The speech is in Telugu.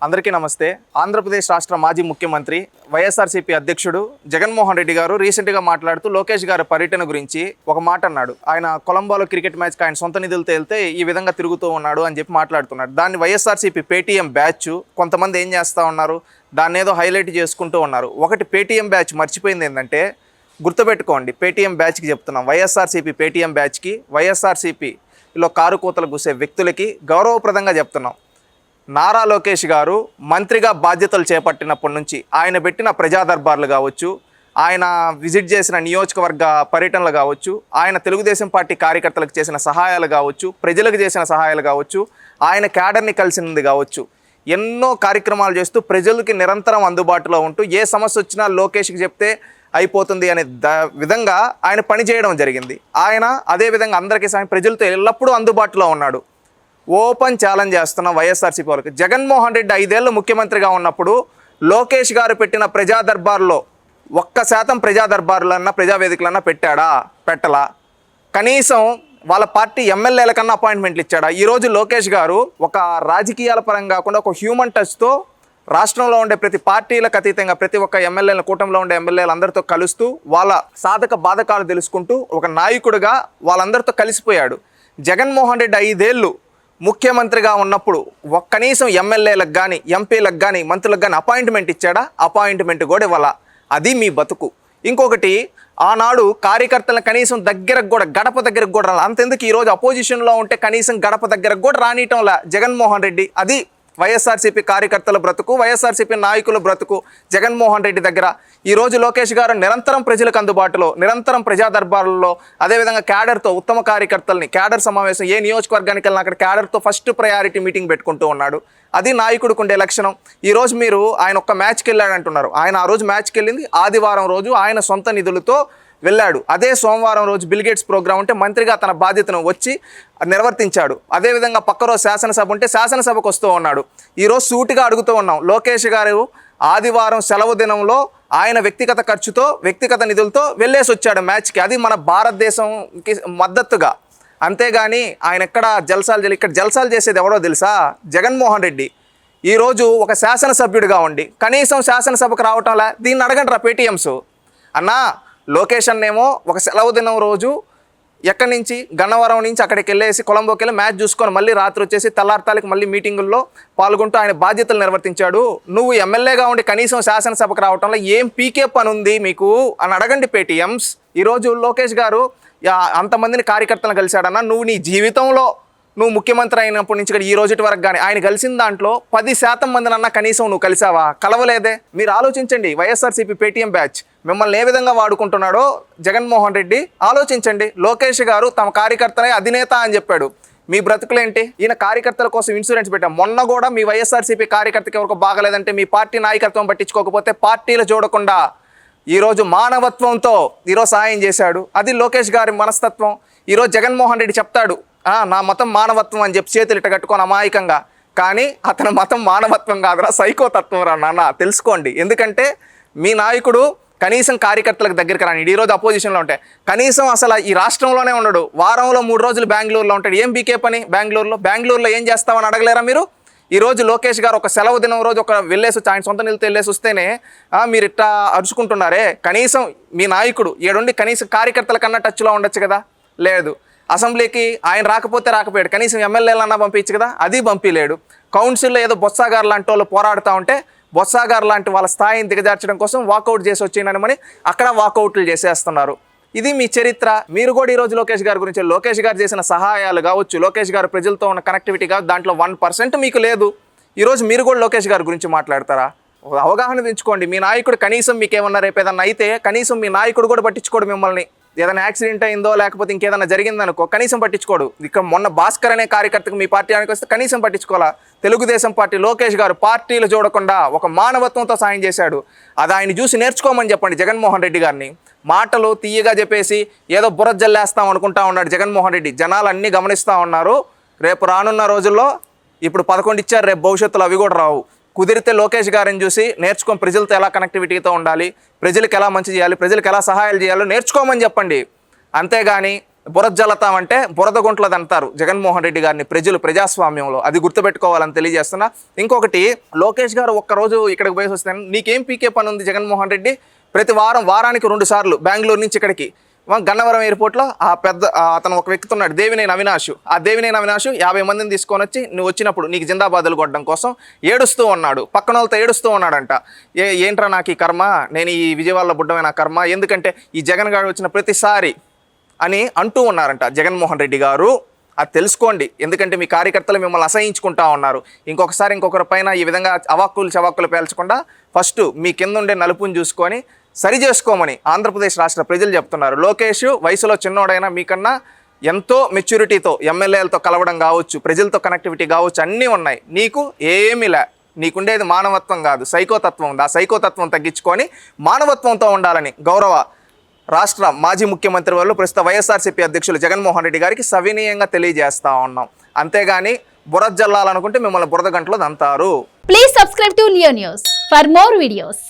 అందరికీ నమస్తే. ఆంధ్రప్రదేశ్ రాష్ట్ర మాజీ ముఖ్యమంత్రి వైఎస్ఆర్సీపీ అధ్యక్షుడు జగన్మోహన్ రెడ్డి గారు రీసెంట్గా మాట్లాడుతూ లోకేష్ గారి పర్యటన గురించి ఒక మాట అన్నాడు. ఆయన కొలంబోలో క్రికెట్ మ్యాచ్కి ఆయన సొంత నిధులతో వెళ్తే ఈ విధంగా తిరుగుతూ ఉన్నాడు అని చెప్పి మాట్లాడుతున్నాడు. దాన్ని వైఎస్ఆర్సీపీ పేటీఎం బ్యాచ్ కొంతమంది ఏం చేస్తూ ఉన్నారు, దాన్ని ఏదో హైలైట్ చేసుకుంటూ ఉన్నారు. ఒకటి పేటీఎం బ్యాచ్ మర్చిపోయింది ఏంటంటే, గుర్తుపెట్టుకోండి, పేటీఎం బ్యాచ్కి చెప్తున్నాం, వైఎస్ఆర్సీపీ పేటీఎం బ్యాచ్కి, వైఎస్ఆర్సీపీలో కారు కూతలు కూసే వ్యక్తులకి గౌరవప్రదంగా చెప్తున్నాం. నారా లోకేష్ గారు మంత్రిగా బాధ్యతలు చేపట్టినప్పటి నుంచి ఆయన పెట్టిన ప్రజా దర్బార్లు కావచ్చు, ఆయన విజిట్ చేసిన నియోజకవర్గ పర్యటనలు కావచ్చు, ఆయన తెలుగుదేశం పార్టీ కార్యకర్తలకు చేసిన సహాయాలు కావచ్చు, ప్రజలకు చేసిన సహాయాలు కావచ్చు, ఆయన క్యాడర్ని కలిసినది కావచ్చు, ఎన్నో కార్యక్రమాలు చేస్తూ ప్రజలకి నిరంతరం అందుబాటులో ఉంటూ ఏ సమస్య వచ్చినా లోకేష్కి చెప్తే అయిపోతుంది అనే విధంగా ఆయన పనిచేయడం జరిగింది. ఆయన అదేవిధంగా అందరికీ ప్రజలతో ఎల్లప్పుడూ అందుబాటులో ఉన్నాడు. ఓపెన్ ఛాలెంజ్ చేస్తున్న వైఎస్ఆర్సీపీ వాళ్ళకి, జగన్మోహన్ రెడ్డి 5 ఏళ్ళు ముఖ్యమంత్రిగా ఉన్నప్పుడు లోకేష్ గారు పెట్టిన ప్రజా దర్బార్లో 1% ప్రజా దర్బార్లన్నా ప్రజావేదికలన్నా పెట్టాడా? పెట్టలా. కనీసం వాళ్ళ పార్టీ ఎమ్మెల్యేల కన్నా అపాయింట్మెంట్లు ఇచ్చాడా? ఈరోజు లోకేష్ గారు ఒక రాజకీయాల పరంగా కాకుండా ఒక హ్యూమన్ టచ్తో రాష్ట్రంలో ఉండే ప్రతి పార్టీలకు అతీతంగా ప్రతి ఒక్క ఎమ్మెల్యేల కూటమిలో ఉండే ఎమ్మెల్యేలు అందరితో కలుస్తూ వాళ్ళ సాధక బాధకాలు తెలుసుకుంటూ ఒక నాయకుడిగా వాళ్ళందరితో కలిసిపోయాడు. జగన్మోహన్ రెడ్డి 5 ఏళ్ళు ముఖ్యమంత్రిగా ఉన్నప్పుడు కనీసం ఎమ్మెల్యేలకు కానీ ఎంపీలకు కానీ మంత్రులకు కానీ అపాయింట్మెంట్ ఇచ్చాడా? అపాయింట్మెంట్ కూడా ఇవ్వాల. అది మీ బతుకు. ఇంకొకటి, ఆనాడు కార్యకర్తలను కనీసం దగ్గరకు కూడా, గడప దగ్గరకు కూడా రాలి. అంతెందుకు ఈరోజు అపోజిషన్లో ఉంటే కనీసం గడప దగ్గరకు కూడా రానియటంలా జగన్మోహన్ రెడ్డి. అది వైఎస్ఆర్సీపీ కార్యకర్తల బ్రతుకు, వైఎస్ఆర్సీపీ నాయకుల బ్రతుకు జగన్మోహన్ రెడ్డి దగ్గర. ఈరోజు లోకేష్ గారు నిరంతరం ప్రజలకు అందుబాటులో, నిరంతరం ప్రజా దర్బార్లలో, అదేవిధంగా క్యాడర్తో ఉత్తమ కార్యకర్తల్ని, క్యాడర్ సమావేశం ఏ నియోజకవర్గానికి వెళ్ళినా అక్కడ క్యాడర్తో ఫస్ట్ ప్రయారిటీ మీటింగ్ పెట్టుకుంటూ ఉన్నాడు. అది నాయకుడికి ఉండే లక్షణం. ఈరోజు మీరు ఆయన ఒక్క మ్యాచ్కి వెళ్ళాడు అంటున్నారు. ఆయన ఆ రోజు మ్యాచ్కి వెళ్ళింది ఆదివారం రోజు ఆయన సొంత నిధులతో వెళ్ళాడు. అదే సోమవారం రోజు బిల్గేట్స్ ప్రోగ్రాం ఉంటే మంత్రిగా తన బాధ్యతను వచ్చి నిర్వర్తించాడు. అదేవిధంగా పక్క రోజు శాసనసభ ఉంటే శాసనసభకు వస్తూ ఉన్నాడు. ఈరోజు సూటిగా అడుగుతూ ఉన్నాం, లోకేష్ గారు ఆదివారం సెలవు దినంలో ఆయన వ్యక్తిగత ఖర్చుతో, వ్యక్తిగత నిధులతో వెళ్ళేసి వచ్చాడు మ్యాచ్కి. అది మన భారతదేశంకి మద్దతుగా. అంతేగాని ఆయన ఎక్కడ ఇక్కడ జల్సాలు చేసేది ఎవరో తెలుసా? జగన్మోహన్ రెడ్డి. ఈరోజు ఒక శాసనసభ్యుడిగా ఉండి కనీసం శాసనసభకు రావటంలా. దీన్ని అడగండి రా పేటీఎంస్. అన్నా, లోకేష్ అన్నేమో ఒక సెలవు దినం రోజు ఎక్కడి నుంచి, గన్నవరం నుంచి అక్కడికి వెళ్ళేసి కొలంబోకి వెళ్ళి మ్యాచ్ చూసుకొని మళ్ళీ రాత్రి వచ్చేసి తెల్లారితాలకి మళ్ళీ మీటింగుల్లో పాల్గొంటూ ఆయన బాధ్యతలు నిర్వర్తించాడు. నువ్వు ఎమ్మెల్యేగా ఉండి కనీసం శాసనసభకు రావటంలో ఏం పీకే పని ఉంది మీకు అని అడగండి పేటీఎంస్. ఈరోజు లోకేష్ గారు అంతమందిని కార్యకర్తలను కలిశాడన్నా, నువ్వు నీ జీవితంలో నువ్వు ముఖ్యమంత్రి అయినప్పటి నుంచి ఈ రోజు వరకు కానీ ఆయన కలిసిన దాంట్లో 10% మందినన్నా కనీసం నువ్వు కలిసావా? కలవలేదే. మీరు ఆలోచించండి. వైఎస్ఆర్సీపీ పేటీఎం బ్యాచ్ మిమ్మల్ని ఏ విధంగా వాడుకుంటున్నాడో జగన్మోహన్ రెడ్డి ఆలోచించండి. లోకేష్ గారు తమ కార్యకర్తనే అధినేత అని చెప్పాడు. మీ బ్రతుకులేంటి? ఈయన కార్యకర్తల కోసం ఇన్సూరెన్స్ పెట్టాం. మొన్న కూడా మీ వైఎస్ఆర్సీపీ కార్యకర్తకి ఎవరికి బాగలేదంటే మీ పార్టీ నాయకత్వం పట్టించుకోకపోతే పార్టీలు చూడకుండా ఈరోజు మానవత్వంతో ఈరోజు సాయం చేశాడు. అది లోకేష్ గారి మనస్తత్వం. ఈరోజు జగన్మోహన్ రెడ్డి చెప్తాడు, నా మతం మానవత్వం అని చెప్పి చేతులు ఇట్ట కట్టుకొని అమాయకంగా. కానీ అతని మతం మానవత్వం కాదురా, సైకోతత్వం రా నాన్న, తెలుసుకోండి. ఎందుకంటే మీ నాయకుడు కనీసం కార్యకర్తలకు దగ్గరికి రాని. ఈరోజు అపోజిషన్లో ఉంటే కనీసం అసలు ఈ రాష్ట్రంలోనే ఉండడు. వారంలో 3 రోజులు బెంగళూరులో ఉంటాడు. ఏం బీకే పని బెంగళూరులో ఏం చేస్తామని అడగలేరా మీరు? ఈరోజు లోకేష్ గారు ఒక సెలవు దినం రోజు ఒక వెళ్ళేసి వచ్చి ఆయన సొంత నిధులతో వెళ్ళేసి వస్తేనే మీరు ఇట్లా అరుచుకుంటున్నారే. కనీసం మీ నాయకుడు ఏడుండి కనీసం కార్యకర్తల కన్నా టచ్లో ఉండొచ్చు కదా? లేదు. అసెంబ్లీకి ఆయన రాకపోయాడు, కనీసం ఎమ్మెల్యేలన్నా పంపించు కదా? అది పంపించలేడు. కౌన్సిల్లో ఏదో బొత్స గారు లాంటి వాళ్ళు పోరాడుతూ ఉంటే బొత్స గారు లాంటి వాళ్ళ స్థాయిని దిగజార్చడం కోసం వాకౌట్ చేసి వచ్చిందని అక్కడ వాకౌట్లు చేసేస్తున్నారు. ఇది మీ చరిత్ర. మీరు కూడా ఈరోజు లోకేష్ గారి గురించి, లోకేష్ గారు చేసిన సహాయాలు కావచ్చు, లోకేష్ గారు ప్రజలతో ఉన్న కనెక్టివిటీ కావచ్చు, దాంట్లో 1% మీకు లేదు. ఈరోజు మీరు కూడా లోకేష్ గారి గురించి మాట్లాడతారా? అవగాహన పెంచుకోండి. మీ నాయకుడు కనీసం మీకేమన్నా రేపు ఏదన్నా అయితే కనీసం మీ నాయకుడు కూడా పట్టించుకోడు మిమ్మల్ని. ఏదైనా యాక్సిడెంట్ అయిందో లేకపోతే ఇంకేదైనా జరిగిందనుకో కనీసం పట్టించుకోడు. ఇక్కడ మొన్న భాస్కర్ అనే కార్యకర్తకు మీ పార్టీ ఆయనకి వస్తే కనీసం పట్టించుకోవాలా? తెలుగుదేశం పార్టీ లోకేష్ గారు పార్టీలు చూడకుండా ఒక మానవత్వంతో సాయం చేశాడు. అది ఆయన చూసి నేర్చుకోమని చెప్పండి జగన్మోహన్ రెడ్డి గారిని. మాటలు తీయగా చెప్పేసి ఏదో బుర్ర జల్లేస్తాం అనుకుంటా ఉన్నాడు జగన్మోహన్ రెడ్డి. జనాలు అన్నీ గమనిస్తూ ఉన్నారు. రేపు రానున్న రోజుల్లో ఇప్పుడు 11 ఇచ్చారు, రేపు భవిష్యత్తులో అవి కూడా రావు. కుదిరితే లోకేష్ గారిని చూసి నేర్చుకొని ప్రజలతో ఎలా కనెక్టివిటీతో ఉండాలి, ప్రజలకు ఎలా మంచి చేయాలి, ప్రజలకు ఎలా సహాయాలు చేయాలో నేర్చుకోమని చెప్పండి. అంతేగాని బురజల్లతాం అంటే బురద గుంట్లది అంటారు జగన్మోహన్ రెడ్డి గారిని ప్రజలు ప్రజాస్వామ్యంలో. అది గుర్తుపెట్టుకోవాలని తెలియజేస్తున్నా. ఇంకొకటి, లోకేష్ గారు ఒక్కరోజు ఇక్కడికి పోయి వస్తే నీకేం పీకే పని ఉంది జగన్మోహన్ రెడ్డి? ప్రతి వారానికి 2 సార్లు బెంగళూరు నుంచి ఇక్కడికి గన్నవరం ఎయిర్పోర్ట్లో అతను ఒక వ్యక్తి ఉన్నాడు, దేవినేని అవినాష్. ఆ దేవినేని అవినాష్ 50 మందిని తీసుకొని వచ్చి నువ్వు వచ్చినప్పుడు నీకు జిందాబాదులు కొట్టడం కోసం ఏడుస్తూ ఉన్నాడు, పక్కన వాళ్ళతో ఏడుస్తూ ఉన్నాడంట. ఏంట్రా నాకు ఈ కర్మ, నేను ఈ విజయవాడలో బుడ్డమైన కర్మ, ఎందుకంటే ఈ జగన్ గారు వచ్చిన ప్రతిసారి అని అంటూ ఉన్నారంట జగన్మోహన్ రెడ్డి గారు. అది తెలుసుకోండి, ఎందుకంటే మీ కార్యకర్తలు మిమ్మల్ని అసహించుకుంటా ఉన్నారు. ఇంకొకరి పైన ఈ విధంగా చవాక్కులు పేల్చకుండా ఫస్ట్ మీ కింద ఉండే నలుపుని చూసుకొని సరి చేసుకోమని ఆంధ్రప్రదేశ్ రాష్ట్ర ప్రజలు చెప్తున్నారు. లోకేష్ వయసులో చిన్నోడైనా మీకన్నా ఎంతో మెచ్యూరిటీతో ఎమ్మెల్యేలతో కలవడం కావచ్చు, ప్రజలతో కనెక్టివిటీ కావచ్చు, అన్నీ ఉన్నాయి. నీకు ఏమిలే, నీకుండేది మానవత్వం కాదు, సైకోతత్వం ఉంది. ఆ సైకోతత్వం తగ్గించుకొని మానవత్వంతో ఉండాలని గౌరవ రాష్ట్ర మాజీ ముఖ్యమంత్రి వాళ్ళు ప్రస్తుత వైఎస్ఆర్సీపీ అధ్యక్షులు జగన్మోహన్ రెడ్డి గారికి సవినీయంగా తెలియజేస్తా ఉన్నాం. అంతేగాని బురద జల్లాలనుకుంటే మిమ్మల్ని బురద గంటలో దంతారు. Please subscribe to Leo News for more videos.